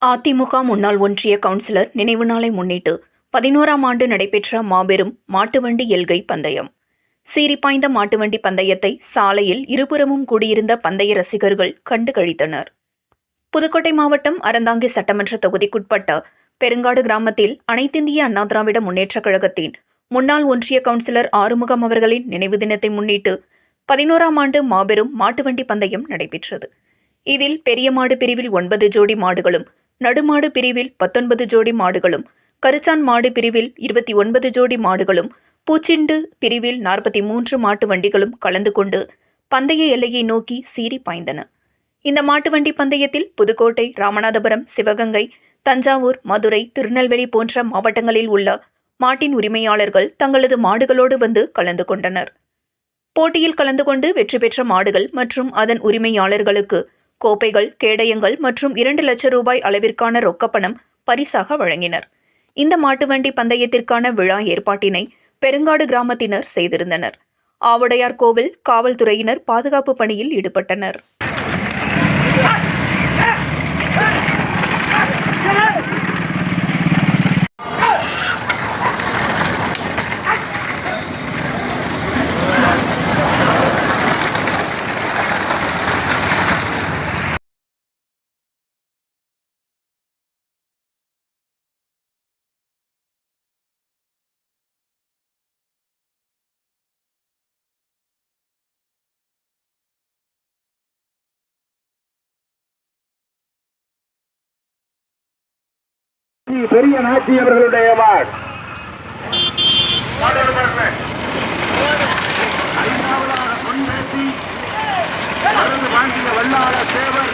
அதிமுக முன்னாள் ஒன்றிய கவுன்சிலர் நினைவு நாளை முன்னிட்டு 11ஆம் ஆண்டு நடைபெற்ற மாபெரும் மாட்டுவண்டி எல்கை பந்தயம். சீறிப்பாய்ந்த மாட்டுவண்டி பந்தயத்தை சாலையில் இருபுறமும் கூடியிருந்த பந்தய ரசிகர்கள் கண்டு கழித்தனர். புதுக்கோட்டை மாவட்டம் அறந்தாங்கி சட்டமன்ற தொகுதிக்குட்பட்ட பெருங்காடு கிராமத்தில் அனைத்திந்திய அண்ணா திராவிட முன்னேற்றக் கழகத்தின் முன்னாள் ஒன்றிய கவுன்சிலர் ஆறுமுகம் அவர்களின் நினைவு தினத்தை முன்னிட்டு 11ஆம் ஆண்டு மாபெரும் மாட்டுவண்டி பந்தயம் நடைபெற்றது. இதில் பெரிய மாடு பிரிவில் 9 ஜோடி மாடுகளும், நடுமாடு பிரிவில் 19 ஜோடி மாடுகளும், கருச்சான் மாடு பிரிவில் 29 ஜோடி மாடுகளும், பூச்சிண்டு பிரிவில் 43 மாட்டு வண்டிகளும் கலந்து கொண்டு பந்தய எல்லையை நோக்கி சீறி பாய்ந்தன. இந்த மாட்டுவண்டி பந்தயத்தில் புதுக்கோட்டை, ராமநாதபுரம், சிவகங்கை, தஞ்சாவூர், மதுரை, திருநெல்வேலி போன்ற மாவட்டங்களில் உள்ள மாட்டின் உரிமையாளர்கள் தங்களது மாடுகளோடு வந்து கலந்து கொண்டனர். போட்டியில் கலந்து கொண்டு வெற்றி பெற்ற மாடுகள் மற்றும் அதன் உரிமையாளர்களுக்கு கோப்பைகள், கேடயங்கள் மற்றும் 2 லட்சம் ரூபாய் அளவிற்கான ரொக்கப்பணம் பரிசாக வழங்கினர். இந்த மாட்டுவண்டி பந்தயத்திற்கான விழா ஏற்பாட்டினை பெருங்காடு கிராமத்தினர் செய்திருந்தனர். ஆவுடையார் கோவில் காவல்துறையினர் பாதுகாப்பு பணியில் ஈடுபட்டனர். பெரிய நாச்சி அவர்களுடைய ஐந்தாவதாக பொன்பேசி வாங்கிய வல்லாள சேவர்